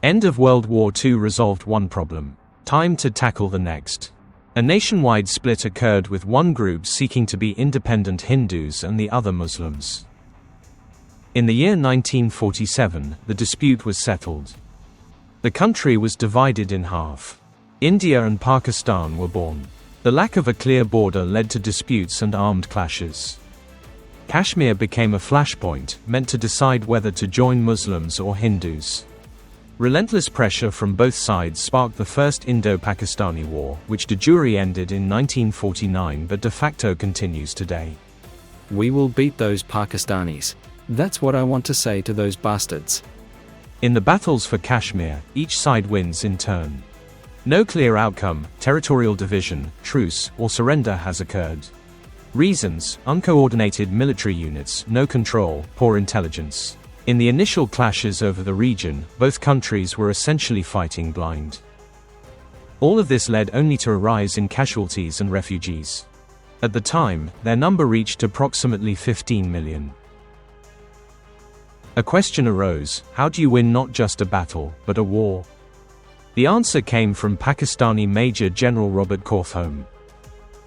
End of World War II resolved one problem. Time to tackle the next. A nationwide split occurred with one group seeking to be independent Hindus and the other Muslims. In the year 1947, the dispute was settled. The country was divided in half. India and Pakistan were born. The lack of a clear border led to disputes and armed clashes. Kashmir became a flashpoint, meant to decide whether to join Muslims or Hindus. Relentless pressure from both sides sparked the First Indo-Pakistani War, which de jure ended in 1949 but de facto continues today. We will beat those Pakistanis. That's what I want to say to those bastards. In the battles for Kashmir, each side wins in turn. No clear outcome, territorial division, truce, or surrender has occurred. Reasons: uncoordinated military units, no control, poor intelligence. In the initial clashes over the region, both countries were essentially fighting blind. All of this led only to a rise in casualties and refugees. At the time, their number reached approximately 15 million. A question arose: how do you win not just a battle, but a war? The answer came from Pakistani Major General Robert Korthome.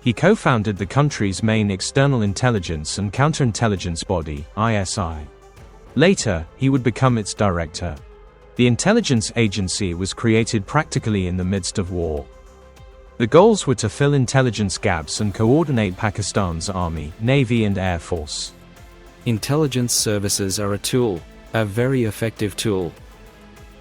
He co-founded the country's main external intelligence and counterintelligence body, ISI. Later, he would become its director. The intelligence agency was created practically in the midst of war. The goals were to fill intelligence gaps and coordinate Pakistan's army, navy and air force. Intelligence services are a tool, a very effective tool.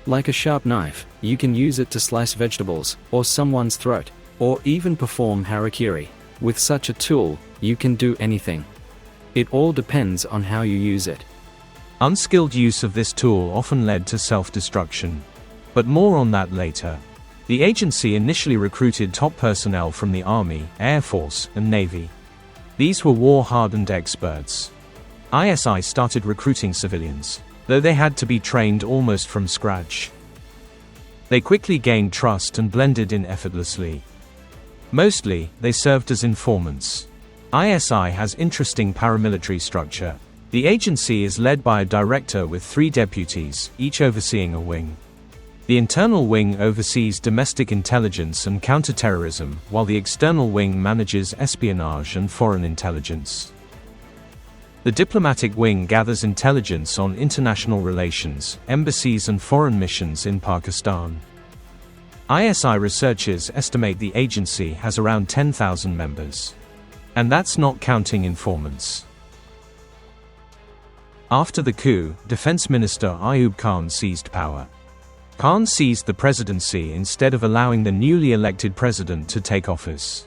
Like a sharp knife, you can use it to slice vegetables, or someone's throat, or even perform harakiri. With such a tool, you can do anything. It all depends on how you use it. Unskilled use of this tool often led to self-destruction. But more on that later. The agency initially recruited top personnel from the Army, Air Force, and Navy. These were war-hardened experts. ISI started recruiting civilians, though they had to be trained almost from scratch. They quickly gained trust and blended in effortlessly. Mostly, they served as informants. ISI has interesting paramilitary structure. The agency is led by a director with 3 deputies, each overseeing a wing. The internal wing oversees domestic intelligence and counterterrorism, while the external wing manages espionage and foreign intelligence. The diplomatic wing gathers intelligence on international relations, embassies and foreign missions in Pakistan. ISI researchers estimate the agency has around 10,000 members. And that's not counting informants. After the coup, Defense Minister Aayub Khan seized power. Khan seized the presidency instead of allowing the newly elected president to take office.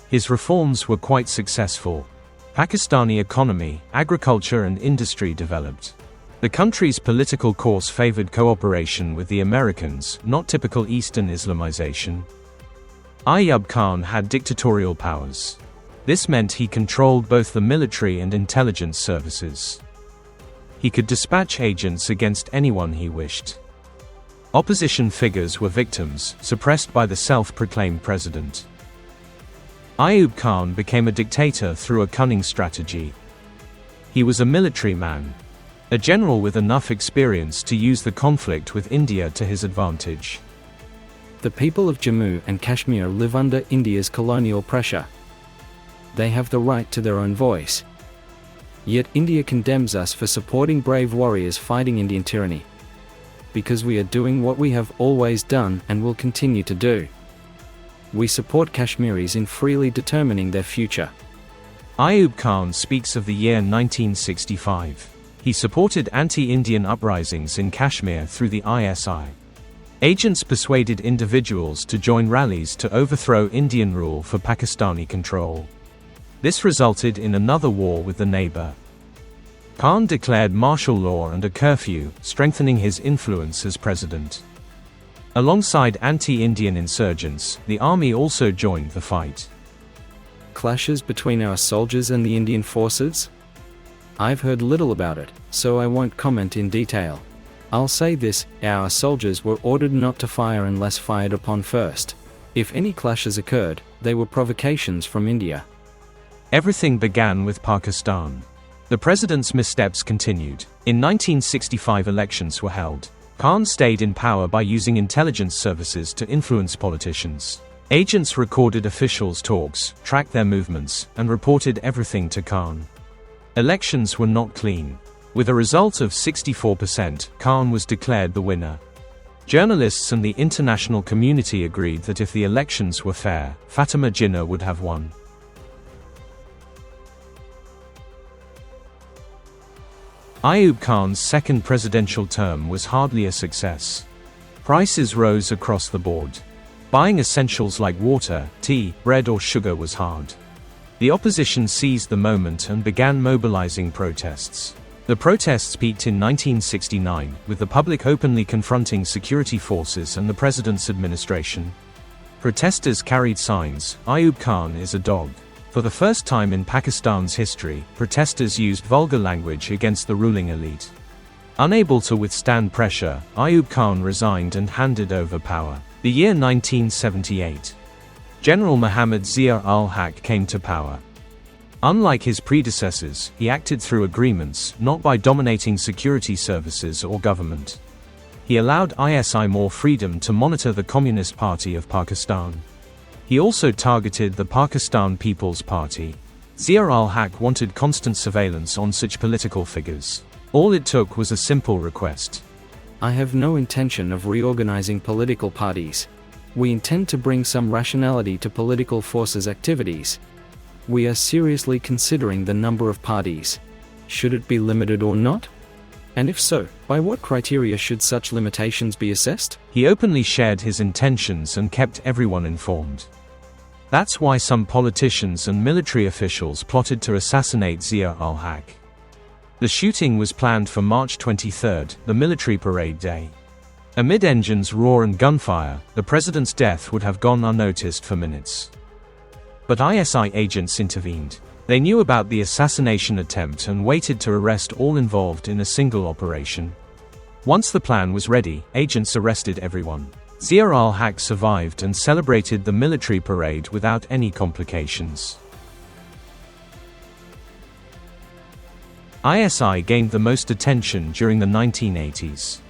His reforms were quite successful. Pakistani economy, agriculture and industry developed. The country's political course favored cooperation with the Americans, not typical Eastern Islamization. Aayub Khan had dictatorial powers. This meant he controlled both the military and intelligence services. He could dispatch agents against anyone he wished. Opposition figures were victims, suppressed by the self-proclaimed president. Aayub Khan became a dictator through a cunning strategy. He was a military man, a general with enough experience to use the conflict with India to his advantage. The people of Jammu and Kashmir live under India's colonial pressure. They have the right to their own voice. Yet India condemns us for supporting brave warriors fighting Indian tyranny. Because we are doing what we have always done and will continue to do. We support Kashmiris in freely determining their future. Aayub Khan speaks of the year 1965. He supported anti-Indian uprisings in Kashmir through the ISI. Agents persuaded individuals to join rallies to overthrow Indian rule for Pakistani control. This resulted in another war with the neighbor. Khan declared martial law and a curfew, strengthening his influence as president. Alongside anti-Indian insurgents, the army also joined the fight. Clashes between our soldiers and the Indian forces? I've heard little about it, so I won't comment in detail. I'll say this: our soldiers were ordered not to fire unless fired upon first. If any clashes occurred, they were provocations from India. Everything began with Pakistan. The president's missteps continued. In 1965 elections were held. Khan stayed in power by using intelligence services to influence politicians. Agents recorded officials' talks, tracked their movements, and reported everything to Khan. Elections were not clean. With a result of 64%, Khan was declared the winner. Journalists and the international community agreed that if the elections were fair, Fatima Jinnah would have won. Aayub Khan's second presidential term was hardly a success. Prices rose across the board. Buying essentials like water, tea, bread or sugar was hard. The opposition seized the moment and began mobilizing protests. The protests peaked in 1969, with the public openly confronting security forces and the president's administration. Protesters carried signs, "Aayub Khan is a dog." For the first time in Pakistan's history, protesters used vulgar language against the ruling elite. Unable to withstand pressure, Aayub Khan resigned and handed over power. The year 1978. General Muhammad Zia alHak came to power. Unlike his predecessors, he acted through agreements, not by dominating security services or government. He allowed ISI more freedom to monitor the Communist Party of Pakistan. He also targeted the Pakistan People's Party. Zia alHak wanted constant surveillance on such political figures. All it took was a simple request. I have no intention of reorganizing political parties. We intend to bring some rationality to political forces' activities. We are seriously considering the number of parties. Should it be limited or not? And if so, by what criteria should such limitations be assessed? He openly shared his intentions and kept everyone informed. That's why some politicians and military officials plotted to assassinate Zia alHak. The shooting was planned for March 23, the military parade day. Amid engines' roar and gunfire, the president's death would have gone unnoticed for minutes. But ISI agents intervened. They knew about the assassination attempt and waited to arrest all involved in a single operation. Once the plan was ready, agents arrested everyone. Zia alHak survived and celebrated the military parade without any complications. ISI gained the most attention during the 1980s.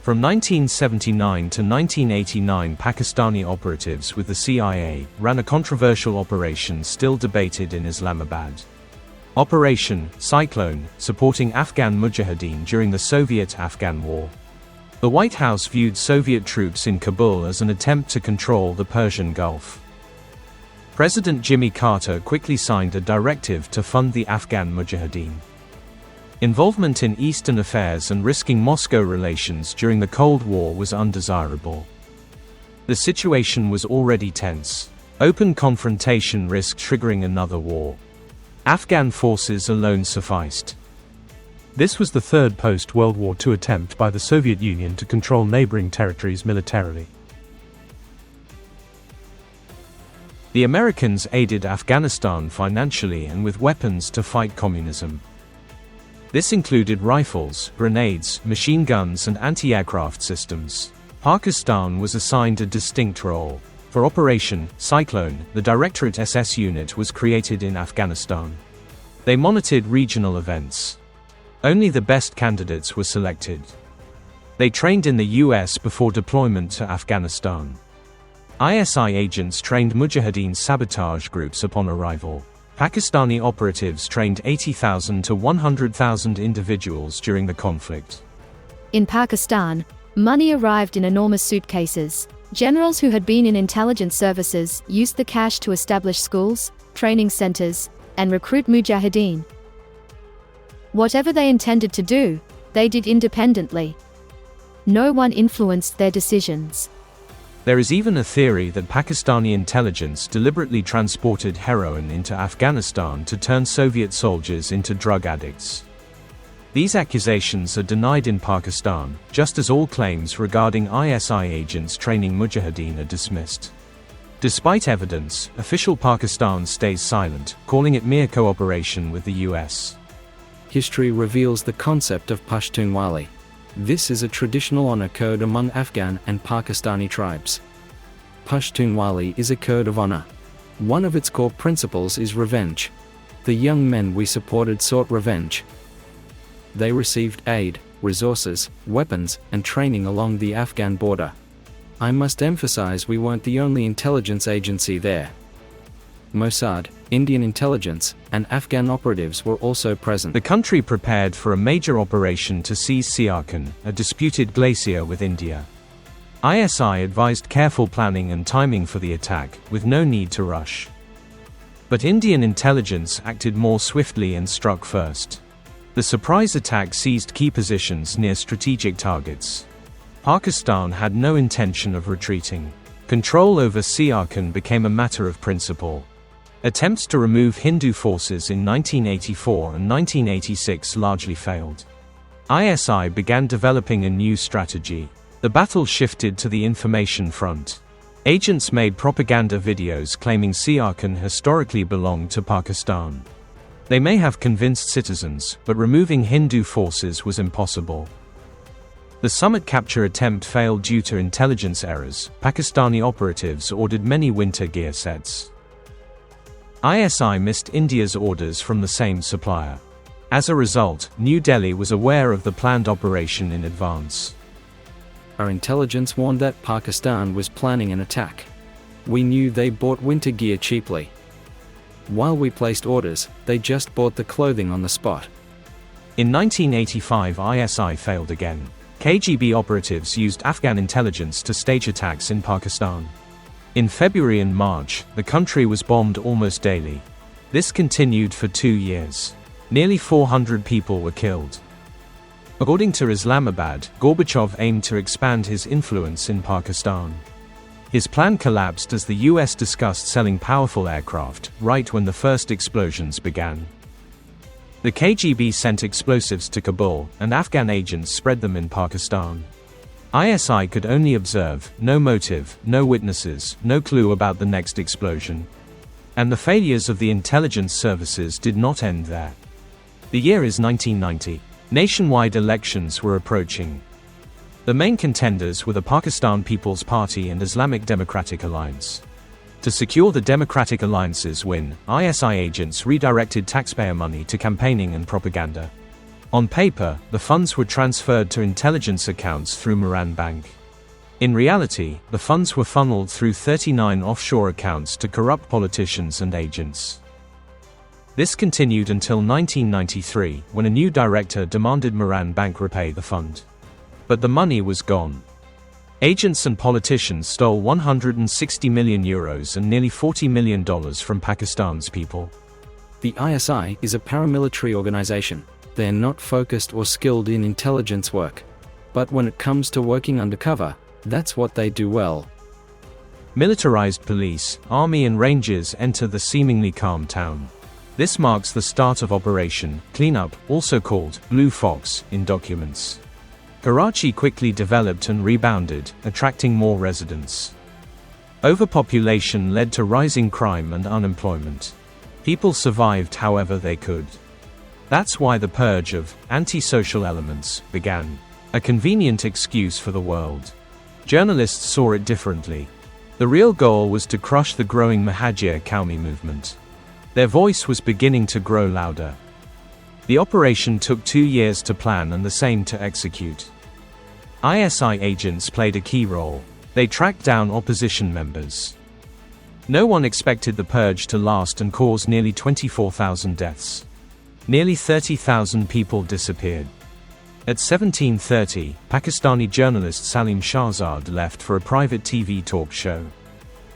From 1979 to 1989, Pakistani operatives with the CIA ran a controversial operation still debated in Islamabad. Operation Cyclone, supporting Afghan Mujahideen during the Soviet-Afghan War. The White House viewed Soviet troops in Kabul as an attempt to control the Persian Gulf. President Jimmy Carter quickly signed a directive to fund the Afghan Mujahideen. Involvement in Eastern affairs and risking Moscow relations during the Cold War was undesirable. The situation was already tense. Open confrontation risked triggering another war. Afghan forces alone sufficed. This was the third post-World War II attempt by the Soviet Union to control neighboring territories militarily. The Americans aided Afghanistan financially and with weapons to fight communism. This included rifles, grenades, machine guns and anti-aircraft systems. Pakistan was assigned a distinct role. For Operation Cyclone, the Directorate SS unit was created in Afghanistan. They monitored regional events. Only the best candidates were selected. They trained in the US before deployment to Afghanistan. ISI agents trained Mujahideen sabotage groups upon arrival. Pakistani operatives trained 80,000 to 100,000 individuals during the conflict. In Pakistan, money arrived in enormous suitcases. Generals who had been in intelligence services used the cash to establish schools, training centers, and recruit Mujahideen. Whatever they intended to do, they did independently. No one influenced their decisions. There is even a theory that Pakistani intelligence deliberately transported heroin into Afghanistan to turn Soviet soldiers into drug addicts. These accusations are denied in Pakistan, just as all claims regarding ISI agents training Mujahideen are dismissed. Despite evidence, official Pakistan stays silent, calling it mere cooperation with the US. History reveals the concept of Pashtunwali. This is a traditional honor code among Afghan and Pakistani tribes. Pashtunwali is a code of honor. One of its core principles is revenge. The young men we supported sought revenge. They received aid, resources, weapons, and training along the Afghan border. I must emphasize we weren't the only intelligence agency there. Mossad, Indian intelligence, and Afghan operatives were also present. The country prepared for a major operation to seize Siachen, a disputed glacier with India. ISI advised careful planning and timing for the attack, with no need to rush. But Indian intelligence acted more swiftly and struck first. The surprise attack seized key positions near strategic targets. Pakistan had no intention of retreating. Control over Siachen became a matter of principle. Attempts to remove Hindu forces in 1984 and 1986 largely failed. ISI began developing a new strategy. The battle shifted to the information front. Agents made propaganda videos claiming Siachen historically belonged to Pakistan. They may have convinced citizens, but removing Hindu forces was impossible. The summit capture attempt failed due to intelligence errors. Pakistani operatives ordered many winter gear sets. ISI missed India's orders from the same supplier. As a result, New Delhi was aware of the planned operation in advance. Our intelligence warned that Pakistan was planning an attack. We knew they bought winter gear cheaply. While we placed orders, they just bought the clothing on the spot. In 1985, ISI failed again. KGB operatives used Afghan intelligence to stage attacks in Pakistan. In February and March, the country was bombed almost daily. This continued for 2 years. Nearly 400 people were killed. According to Islamabad, Gorbachev aimed to expand his influence in Pakistan. His plan collapsed as the US discussed selling powerful aircraft, right when the first explosions began. The KGB sent explosives to Kabul, and Afghan agents spread them in Pakistan. ISI could only observe, no motive, no witnesses, no clue about the next explosion. And the failures of the intelligence services did not end there. The year is 1990. Nationwide elections were approaching. The main contenders were the Pakistan People's Party and Islamic Democratic Alliance. To secure the Democratic Alliance's win, ISI agents redirected taxpayer money to campaigning and propaganda. On paper, the funds were transferred to intelligence accounts through Moran Bank. In reality, the funds were funneled through 39 offshore accounts to corrupt politicians and agents. This continued until 1993, when a new director demanded Moran Bank repay the fund. But the money was gone. Agents and politicians stole €160 million and nearly $40 million from Pakistan's people. The ISI is a paramilitary organization. They're not focused or skilled in intelligence work. But when it comes to working undercover, that's what they do well. Militarized police, army and rangers enter the seemingly calm town. This marks the start of Operation Cleanup, also called Blue Fox in documents. Karachi quickly developed and rebounded, attracting more residents. Overpopulation led to rising crime and unemployment. People survived however they could. That's why the purge of antisocial elements began. A convenient excuse for the world. Journalists saw it differently. The real goal was to crush the growing Mahajir Qaumi movement. Their voice was beginning to grow louder. The operation took 2 years to plan and the same to execute. ISI agents played a key role. They tracked down opposition members. No one expected the purge to last and cause nearly 24,000 deaths. Nearly 30,000 people disappeared. At 17:30, Pakistani journalist Salim Shahzad left for a private TV talk show.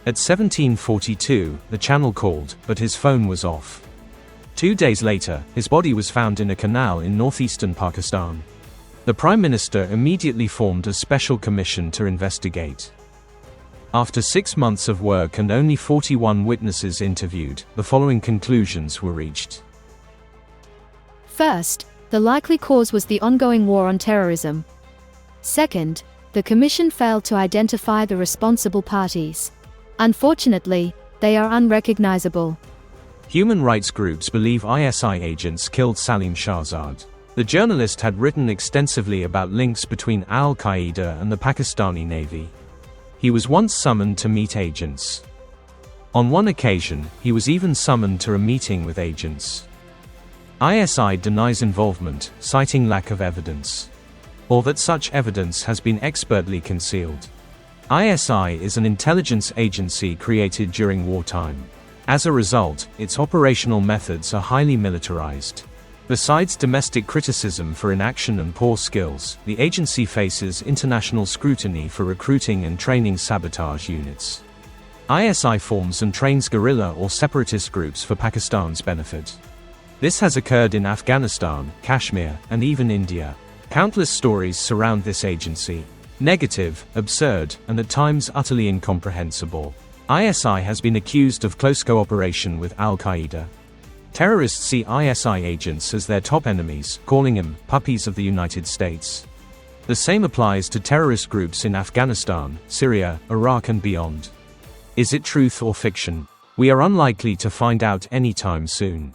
At 17:42, the channel called, but his phone was off. 2 days later, his body was found in a canal in northeastern Pakistan. The Prime Minister immediately formed a special commission to investigate. After 6 months of work and only 41 witnesses interviewed, the following conclusions were reached. First, the likely cause was the ongoing war on terrorism. Second, the Commission failed to identify the responsible parties. Unfortunately, they are unrecognizable. Human rights groups believe ISI agents killed Salim Shahzad. The journalist had written extensively about links between al-Qaeda and the Pakistani Navy. He was once summoned to meet agents. On one occasion, he was even summoned to a meeting with agents. ISI denies involvement, citing lack of evidence. or that such evidence has been expertly concealed. ISI is an intelligence agency created during wartime. As a result, its operational methods are highly militarized. Besides domestic criticism for inaction and poor skills, the agency faces international scrutiny for recruiting and training sabotage units. ISI forms and trains guerrilla or separatist groups for Pakistan's benefit. This has occurred in Afghanistan, Kashmir, and even India. Countless stories surround this agency. Negative, absurd, and at times utterly incomprehensible. ISI has been accused of close cooperation with Al-Qaeda. Terrorists see ISI agents as their top enemies, calling them puppies of the United States. The same applies to terrorist groups in Afghanistan, Syria, Iraq and beyond. Is it truth or fiction? We are unlikely to find out anytime soon.